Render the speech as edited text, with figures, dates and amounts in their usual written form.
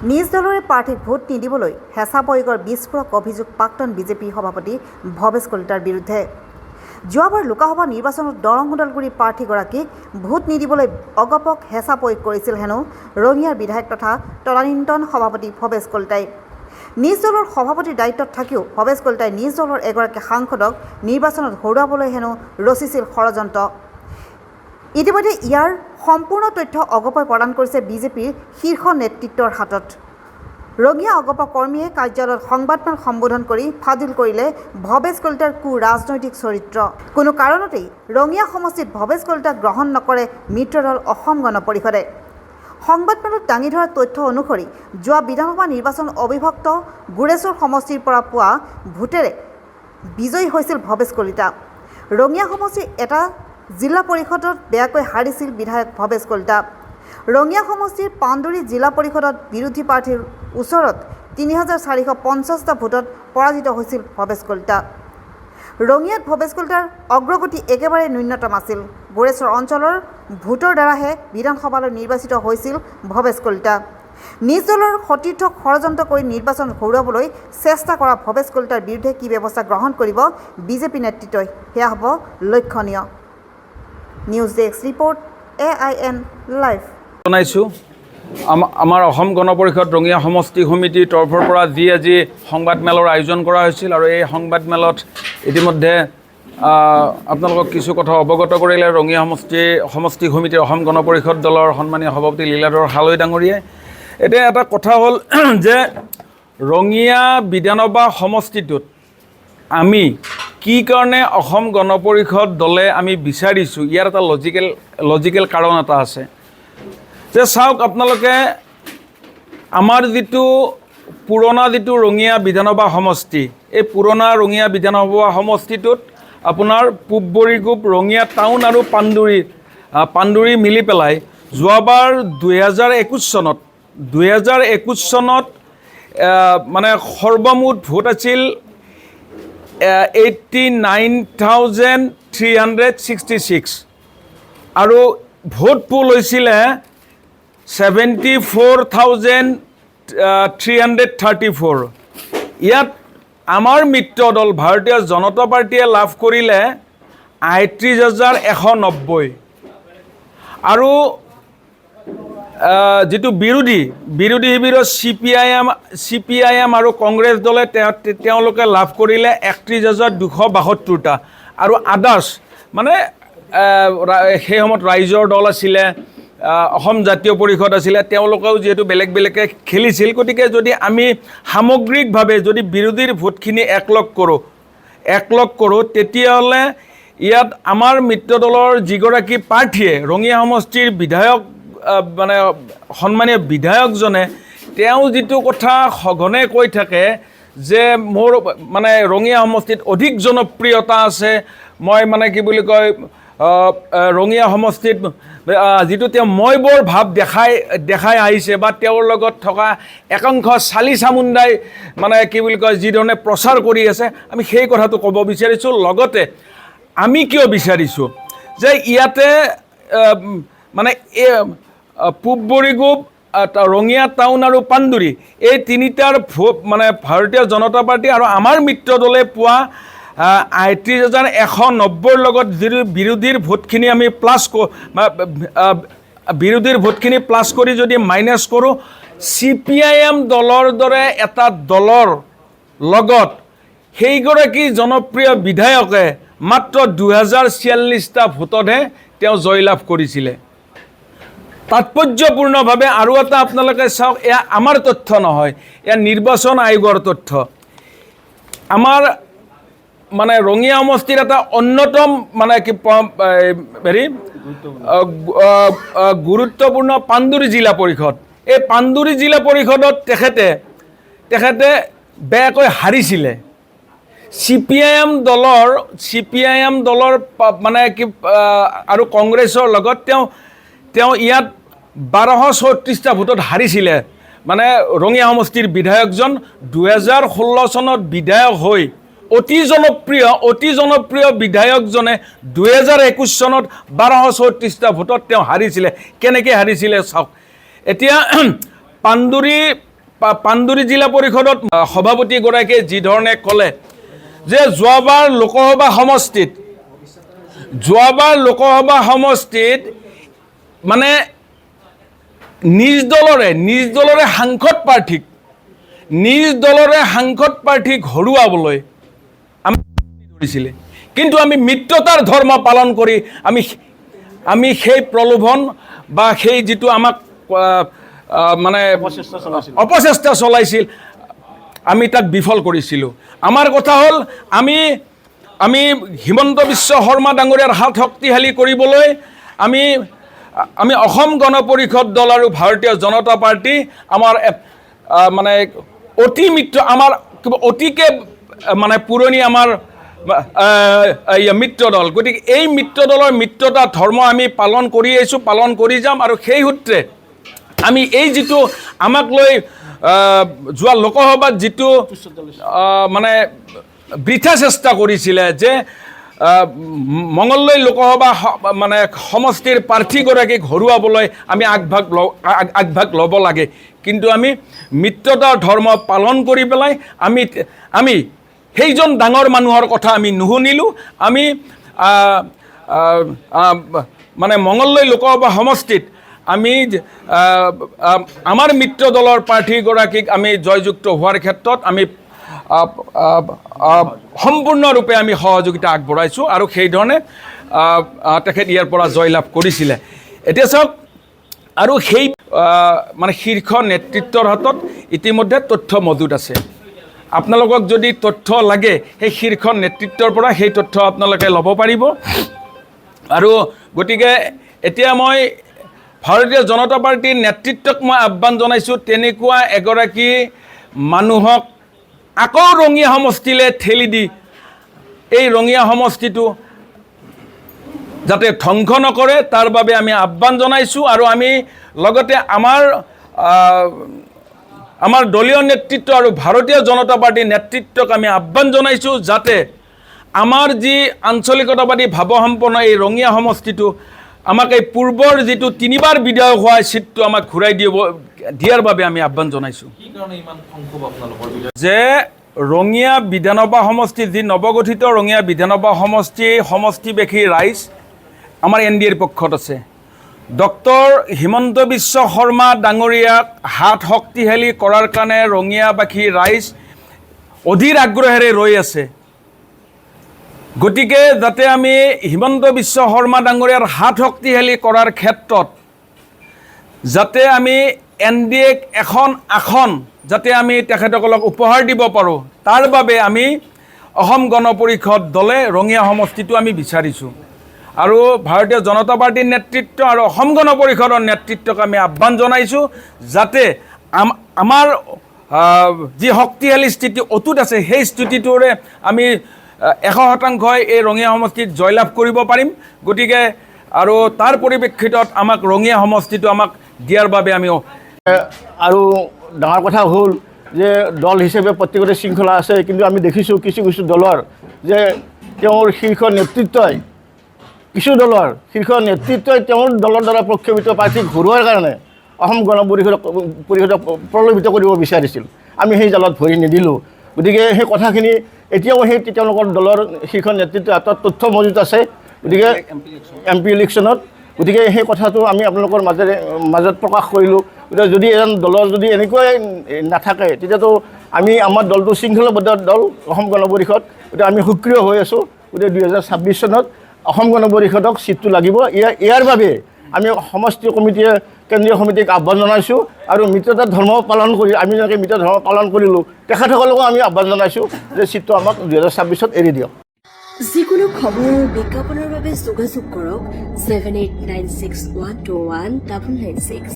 নিজ দলৰে প্ৰাৰ্থীক ভোট নিদিবলৈ হেঁচা প্ৰয়োগৰ বিস্ফোৰক অভিযোগ প্ৰাক্তন বিজেপি সভাপতি ভৱেশ কলিতাৰ বিৰুদ্ধে। যোৱাবাৰ লোকসভা নিৰ্বাচনত দৰং ওদালগুৰি প্ৰাৰ্থীগৰাকীক ভোট নিদিবলৈ অগপক হেঁচা প্ৰয়োগ কৰিছিল হেনো ৰঙিয়াৰ বিধায়ক তথা তদানীন্তন সভাপতি ভৱেশ কলিতাই। নিজ দলৰ সভাপতিৰ দায়িত্বত থাকিও ভৱেশ কলিতাই নিজ দলৰ এগৰাকী সাংসদক নিৰ্বাচনত হৰুৱাবলৈ হেনো ৰচিছিল ষড়যন্ত্ৰ। ইতিমধ্যে ইয়াৰ সম্পূৰ্ণ তথ্য অগপই প্ৰদান কৰিছে বিজেপিৰ শীৰ্ষ নেতৃত্বৰ হাতত। ৰঙিয়া অগপ কৰ্মীয়ে কাৰ্যালয়ত সংবাদমেল সম্বোধন কৰি ফাদিল কৰিলে ভৱেশ কলিতাৰ ৰাজনৈতিক চৰিত্ৰ। কোনো কাৰণতেই ৰঙিয়া সমষ্টিত ভৱেশ কলিতাক গ্ৰহণ নকৰে মিত্ৰদল অসম গণ পৰিষদে। সংবাদমেলত দাঙি ধৰা তথ্য অনুসৰি যোৱা বিধানসভা নিৰ্বাচন অবিভক্ত গুৰেশ্বৰ সমষ্টিৰ পৰা পোৱা ভোটেৰে বিজয়ী হৈছিল ভৱেশ কলিতা। ৰঙিয়া সমষ্টিৰ এটা জিলা পৰিষদত বেয়াকৈ হাৰিছিল বিধায়ক ভৱেশ কলিতা। ৰঙিয়া সমষ্টিৰ পাণ্ডুৰী জিলা পৰিষদত বিৰোধী প্ৰাৰ্থীৰ ওচৰত ৩,৪৫০টা ভোটত পৰাজিত হৈছিল ভৱেশ কলিতা। ৰঙিয়াত ভৱেশ কলিতাৰ অগ্ৰগতি একেবাৰে ন্যূনতম আছিল। গুৰেশ্বৰ অঞ্চলৰ ভোটৰ দ্বাৰাহে বিধানসভালৈ নিৰ্বাচিত হৈছিল ভৱেশ কলিতা। নিজ দলৰ সতীৰ্থক ষড়যন্ত্ৰ কৰি নিৰ্বাচন হৰুৱাবলৈ চেষ্টা কৰা ভৱেশ কলিতাৰ বিৰুদ্ধে কি ব্যৱস্থা গ্ৰহণ কৰিব বিজেপি নেতৃত্বই, সেয়া হ'ব লক্ষণীয়। News desk report, AIN live. জনাইছোঁ আমাৰ অসম গণ পৰিষদ ৰঙিয়া সমষ্টি সমিতিৰ তৰফৰ পৰা যি আজি সংবাদমেলৰ আয়োজন কৰা হৈছিল আৰু এই সংবাদমেলত ইতিমধ্যে আপোনালোকক কিছু কথা অৱগত কৰিলে ৰঙিয়া সমষ্টি সমিতিৰ অসম গণ পৰিষদ দলৰ সন্মানীয় সভাপতি লীলাধৰ হালৈ ডাঙৰীয়াই। এতিয়া এটা কথা হ'ল যে ৰঙিয়া বিধানসভা সমষ্টিটোত আমি কি কাৰণে অসম গণ পৰিষদ দলে আমি বিচাৰিছোঁ, ইয়াৰ এটা লজিকেল কাৰণ এটা আছে যে চাওক আপোনালোকে আমাৰ যিটো পুৰণা ৰঙিয়া বিধানসভা সমষ্টি, এই পুৰণা ৰঙিয়া বিধানসভা সমষ্টিটোত আপোনাৰ পূব বৰিকুপ, ৰঙিয়া টাউন আৰু পাণ্ডুৰী মিলি পেলাই যোৱাবাৰ 2021 চনত মানে সৰ্বমুঠ ভোট আছিল 89,366 আৰু ভোট পোল হৈছিলে 74,334। ইয়াত আমাৰ মিত্ৰ দল ভাৰতীয় জনতা পাৰ্টীয়ে লাভ কৰিলে 38,190 আৰু যিটো বিৰোধী শিবিৰৰ CPIM আৰু কংগ্ৰেছ দলে তেওঁলোকে লাভ কৰিলে 31,272টা আৰু আদাৰ্ছ মানে সেই সময়ত ৰাইজৰ দল আছিলে, অসম জাতীয় পৰিষদ আছিলে, তেওঁলোকেও যিহেতু বেলেগকৈ খেলিছিল। গতিকে যদি আমি সামগ্ৰিকভাৱে যদি বিৰোধীৰ ভোটখিনি একলগ কৰোঁ তেতিয়াহ'লে ইয়াত আমাৰ মিত্ৰ দলৰ যিগৰাকী প্ৰাৰ্থীয়ে ৰঙিয়া সমষ্টিৰ বিধায়ক মানে সন্মানীয় বিধায়কজনে তেওঁ যিটো কথা সঘনে কৈ থাকে যে মোৰ মানে ৰঙিয়া সমষ্টিত অধিক জনপ্ৰিয়তা আছে, মই মানে কি বুলি কয় ৰঙিয়া সমষ্টিত যিটো তেওঁ মই বৰ ভাৱ দেখাই আহিছে বা তেওঁৰ লগত থকা একাংশ চালি চামুণ্ডাই মানে কি বুলি কয় যিধৰণে প্ৰচাৰ কৰি আছে, আমি সেই কথাটো ক'ব বিচাৰিছোঁ। লগতে আমি কিয় বিচাৰিছোঁ যে ইয়াতে মানে পূব বৰিকুপ, ৰঙিয়া টাউন আৰু পাণ্ডুৰী এই তিনিটাৰ ভোট মানে ভাৰতীয় জনতা পাৰ্টী আৰু আমাৰ মিত্ৰ দলে পোৱা 38,190ৰ লগত যিটো বিৰোধীৰ ভোটখিনি প্লাছ কৰি যদি মাইনাছ কৰোঁ, CPIM দলৰ দৰে এটা দলৰ লগত সেইগৰাকী জনপ্ৰিয় বিধায়কে মাত্ৰ 2046টা ভোটতহে তেওঁ জয়লাভ কৰিছিলে। তাৎপৰ্যপূৰ্ণভাৱে আৰু এটা আপোনালোকে চাওক, এয়া আমাৰ তথ্য নহয়, এয়া নিৰ্বাচন আয়োগৰ তথ্য। আমাৰ মানে ৰঙিয়া সমষ্টিৰ এটা অন্যতম মানে কি গুৰুত্বপূৰ্ণ পাণ্ডুৰী জিলা পৰিষদ, এই পাণ্ডুৰী জিলা পৰিষদত তেখেতে বেয়াকৈ হাৰিছিলে। CPIM দলৰ মানে কি আৰু কংগ্ৰেছৰ লগত তেওঁ ইয়াত 1234টা ভোটত হাৰিছিলে। মানে ৰঙিয়া সমষ্টিৰ বিধায়কজন 2016 চনত বিধায়ক হৈ অতি জনপ্ৰিয় বিধায়কজনে 2021 চনত 1234টা ভোটত তেওঁ হাৰিছিলে। কেনেকৈ হাৰিছিলে চাওক। এতিয়া পাণ্ডুৰী পাণ্ডুৰী জিলা পৰিষদত সভাপতিগৰাকীয়ে যি ধৰণে ক'লে যে যোৱাবাৰ লোকসভা সমষ্টিত মানে নিজ দলৰে সাংসদ প্ৰাৰ্থীক হৰুৱাবলৈ আমি ধৰিছিলে, কিন্তু আমি মিত্ৰতাৰ ধৰ্ম পালন কৰি আমি সেই প্ৰলোভন বা সেই যিটো আমাক মানে অপচেষ্টা চলাইছিল আমি তাক বিফল কৰিছিলোঁ। আমাৰ কথা হ'ল আমি হিমন্ত বিশ্ব শৰ্মা ডাঙৰীয়াৰ হাত শক্তিশালী কৰিবলৈ আমি অসম গণ পৰিষদ দল আৰু ভাৰতীয় জনতা পাৰ্টি আমাৰ মানে আমাৰ অতিকে মানে পুৰণি আমাৰ মিত্ৰ দল। গতিকে এই মিত্ৰ দলৰ মিত্ৰতা ধৰ্ম আমি পালন কৰি আহিছোঁ, পালন কৰি যাম। আৰু সেই সূত্ৰে আমি এই যিটো আমাক লৈ যোৱা লোকসভাত যিটো মানে বৃথা চেষ্টা কৰিছিলে যে মঙলদৈ লোকসভা মানে সমষ্টিৰ প্ৰাৰ্থীগৰাকীক হৰুৱাবলৈ আমি আগভাগ ল'ব লাগে, কিন্তু আমি মিত্ৰতাৰ ধৰ্ম পালন কৰি পেলাই আমি সেইজন ডাঙৰ মানুহৰ কথা আমি নুশুনিলোঁ। আমি মানে মঙলদৈ লোকসভা সমষ্টিত আমি আমাৰ মিত্ৰ দলৰ প্ৰাৰ্থীগৰাকীক আমি জয়যুক্ত হোৱাৰ ক্ষেত্ৰত আমি সম্পূৰ্ণৰূপে আমি সহযোগিতা আগবঢ়াইছোঁ আৰু সেইধৰণে তেখেত ইয়াৰ পৰা জয়লাভ কৰিছিলে। এতিয়া চাওক, আৰু সেই মানে শীৰ্ষ নেতৃত্বৰ হাতত ইতিমধ্যে তথ্য মজুত আছে। আপোনালোকক যদি তথ্য লাগে সেই শীৰ্ষ নেতৃত্বৰ পৰা সেই তথ্য আপোনালোকে ল'ব পাৰিব। আৰু গতিকে এতিয়া মই ভাৰতীয় জনতা পাৰ্টীৰ নেতৃত্বক মই আহ্বান জনাইছোঁ, তেনেকুৱা এগৰাকী মানুহক আকৌ ৰঙিয়া সমষ্টিলৈ ঠেলি দি এই ৰঙিয়া সমষ্টিটো যাতে ধ্বংস নকৰে তাৰ বাবে আমি আহ্বান জনাইছোঁ। আৰু আমি লগতে আমাৰ দলীয় নেতৃত্ব আৰু ভাৰতীয় জনতা পাৰ্টীৰ নেতৃত্বক আমি আহ্বান জনাইছোঁ যাতে আমাৰ যি আঞ্চলিকতাবাদী ভাৱসম্পন্ন এই ৰঙিয়া সমষ্টিটো আমাক এই পূৰ্বৰ যিটো 3বাৰ বিধায়ক হোৱা চিটটো আমাক ঘূৰাই দিয়াৰ বাবে আমি আহ্বান জনাইছোঁ। যে ৰঙিয়া বিধানসভা সমষ্টি, যি নৱগঠিত ৰঙিয়া বিধানসভা সমষ্টিবাসী ৰাইজ আমাৰ NDAৰ পক্ষত আছে। ডক্টৰ হিমন্ত বিশ্ব শৰ্মা ডাঙৰীয়াক হাত শক্তিশালী কৰাৰ কাৰণে ৰঙিয়াবাসী ৰাইজ অধীৰ আগ্ৰহেৰে ৰৈ আছে। গতিকে যাতে আমি হিমন্ত বিশ্ব শৰ্মা ডাঙৰীয়াৰ হাত শক্তিশালী কৰাৰ ক্ষেত্ৰত যাতে আমি NDAক এখন আসন যাতে আমি তেখেতসকলক উপহাৰ দিব পাৰোঁ, তাৰ বাবে আমি অসম গণ পৰিষদ দলে ৰঙিয়া সমষ্টিটো আমি বিচাৰিছোঁ। আৰু ভাৰতীয় জনতা পাৰ্টীৰ নেতৃত্ব আৰু অসম গণ পৰিষদৰ নেতৃত্বক আমি আহ্বান জনাইছোঁ যাতে আমাৰ যি শক্তিশালী স্থিতি অটুট আছে সেই স্থিতিটোৰে আমি 100% এই ৰঙিয়া সমষ্টিত জয়লাভ কৰিব পাৰিম। গতিকে আৰু তাৰ পৰিপ্ৰেক্ষিতত আমাক ৰঙিয়া সমষ্টিটো আমাক দিয়াৰ বাবে আমি আৰু ডাঙৰ কথা হ'ল যে দল হিচাপে প্ৰত্যেকতে শৃংখলা আছে, কিন্তু আমি দেখিছোঁ কিছু দলৰ যে তেওঁৰ শীৰ্ষ নেতৃত্বই তেওঁৰ দলৰ দ্বাৰা প্ৰক্ষোভিত প্ৰাৰ্থীক হৰুৱাৰ কাৰণে অসম গণ পৰিষদক প্ৰলোভিত কৰিব বিচাৰিছিল। আমি সেই জালত ভৰি নিদিলোঁ। গতিকে সেই কথাখিনি এতিয়াও সেই তেওঁলোকৰ দলৰ শীৰ্ষ নেতৃত্বৰ হাতত তথ্য মজুত আছে। গতিকে MP ইলেকশ্যনত গতিকে সেই কথাটো আমি আপোনালোকৰ মাজত প্ৰকাশ কৰিলোঁ। গতিকে যদি এজন দলৰ যদি এনেকুৱাই নাথাকে তেতিয়াতো আমাৰ দলটো শৃংখলাবদ্ধ দল অসম গণ পৰিষদ। গতিকে আমি সক্ৰিয় হৈ আছোঁ। গতিকে 2026 চনত অসম গণ পৰিষদক চিটটো লাগিব। ইয়াৰ বাবে আমি সমষ্টি কমিটিয়ে কেন্দ্ৰীয় সমিতিক আহ্বান জনাইছোঁ আৰু মিত্ৰতাৰ ধৰ্ম পালন কৰি আমি যেনেকৈ মিত্ৰ ধৰ্ম পালন কৰিলোঁ তেখেতসকলকো আমি আহ্বান জনাইছোঁ যে চিটটো আমাক 2026ত এৰি দিয়ক। যিকোনো খবৰ আৰু বিজ্ঞাপনৰ বাবে যোগাযোগ কৰক 7896121996।